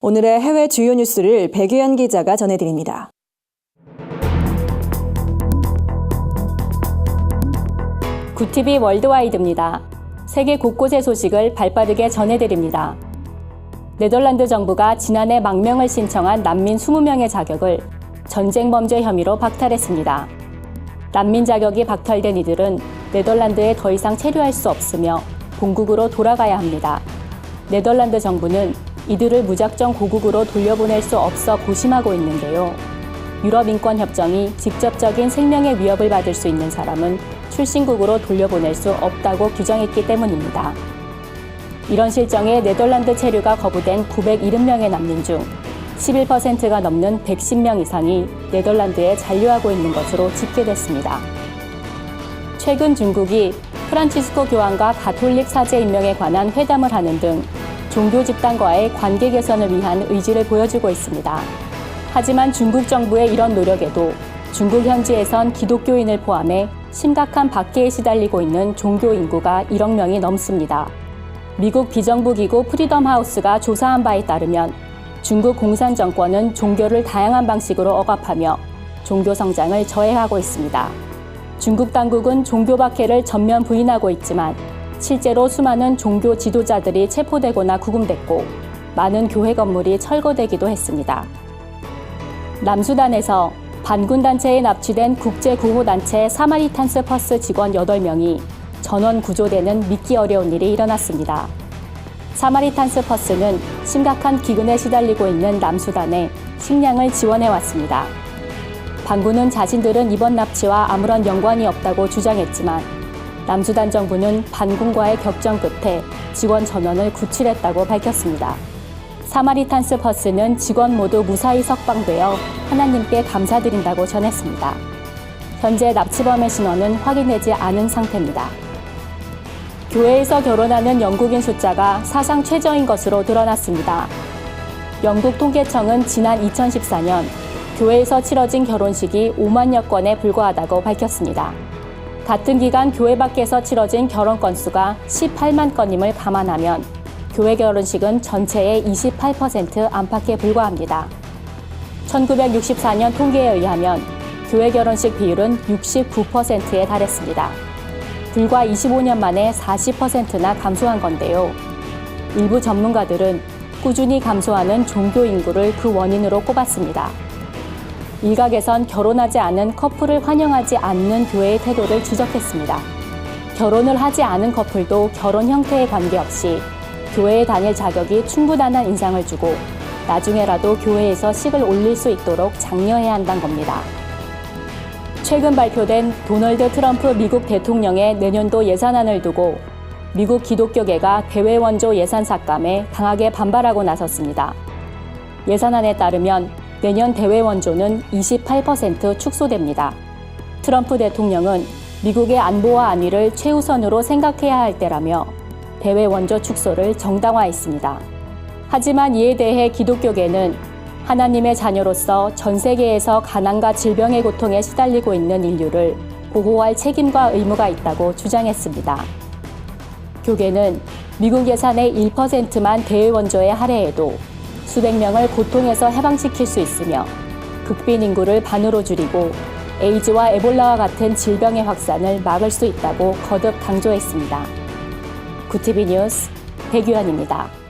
오늘의 해외 주요 뉴스를 백유연 기자가 전해드립니다. 구티비 월드와이드입니다. 세계 곳곳의 소식을 발빠르게 전해드립니다. 네덜란드 정부가 지난해 망명을 신청한 난민 20명의 자격을 전쟁 범죄 혐의로 박탈했습니다. 난민 자격이 박탈된 이들은 네덜란드에 더 이상 체류할 수 없으며 본국으로 돌아가야 합니다. 네덜란드 정부는 이들을 무작정 고국으로 돌려보낼 수 없어 고심하고 있는데요. 유럽인권협정이 직접적인 생명의 위협을 받을 수 있는 사람은 출신국으로 돌려보낼 수 없다고 규정했기 때문입니다. 이런 실정에 네덜란드 체류가 거부된 970명의 난민 중 11%가 넘는 110명 이상이 네덜란드에 잔류하고 있는 것으로 집계됐습니다. 최근 중국이 프란치스코 교황과 가톨릭 사제 임명에 관한 회담을 하는 등 종교 집단과의 관계 개선을 위한 의지를 보여주고 있습니다. 하지만 중국 정부의 이런 노력에도 중국 현지에선 기독교인을 포함해 심각한 박해에 시달리고 있는 종교 인구가 1억 명이 넘습니다. 미국 비정부 기구 프리덤 하우스가 조사한 바에 따르면 중국 공산 정권은 종교를 다양한 방식으로 억압하며 종교 성장을 저해하고 있습니다. 중국 당국은 종교 박해를 전면 부인하고 있지만 실제로 수많은 종교 지도자들이 체포되거나 구금됐고 많은 교회 건물이 철거되기도 했습니다. 남수단에서 반군 단체에 납치된 국제구호단체 사마리탄스 퍼스 직원 8명이 전원 구조되는 믿기 어려운 일이 일어났습니다. 사마리탄스 퍼스는 심각한 기근에 시달리고 있는 남수단에 식량을 지원해왔습니다. 반군은 자신들은 이번 납치와 아무런 연관이 없다고 주장했지만 남수단 정부는 반군과의 격전 끝에 직원 전원을 구출했다고 밝혔습니다. 사마리탄스 퍼스는 직원 모두 무사히 석방되어 하나님께 감사드린다고 전했습니다. 현재 납치범의 신원은 확인되지 않은 상태입니다. 교회에서 결혼하는 영국인 숫자가 사상 최저인 것으로 드러났습니다. 영국 통계청은 지난 2014년 교회에서 치러진 결혼식이 5만여 건에 불과하다고 밝혔습니다. 같은 기간 교회 밖에서 치러진 결혼 건수가 18만 건임을 감안하면 교회 결혼식은 전체의 28% 안팎에 불과합니다. 1964년 통계에 의하면 교회 결혼식 비율은 69%에 달했습니다. 불과 25년 만에 40%나 감소한 건데요. 일부 전문가들은 꾸준히 감소하는 종교 인구를 그 원인으로 꼽았습니다. 일각에선 결혼하지 않은 커플을 환영하지 않는 교회의 태도를 지적했습니다. 결혼을 하지 않은 커플도 결혼 형태에 관계없이 교회에 다닐 자격이 충분하다는 인상을 주고 나중에라도 교회에서 식을 올릴 수 있도록 장려해야 한다는 겁니다. 최근 발표된 도널드 트럼프 미국 대통령의 내년도 예산안을 두고 미국 기독교계가 대외원조 예산 삭감에 강하게 반발하고 나섰습니다. 예산안에 따르면 내년 대외원조는 28% 축소됩니다. 트럼프 대통령은 미국의 안보와 안위를 최우선으로 생각해야 할 때라며 대외원조 축소를 정당화했습니다. 하지만 이에 대해 기독교계는 하나님의 자녀로서 전 세계에서 가난과 질병의 고통에 시달리고 있는 인류를 보호할 책임과 의무가 있다고 주장했습니다. 교계는 미국 예산의 1%만 대외원조에 할애해도 수백 명을 고통에서 해방시킬 수 있으며 극빈 인구를 반으로 줄이고 에이즈와 에볼라와 같은 질병의 확산을 막을 수 있다고 거듭 강조했습니다. 구티비 뉴스 백유연입니다.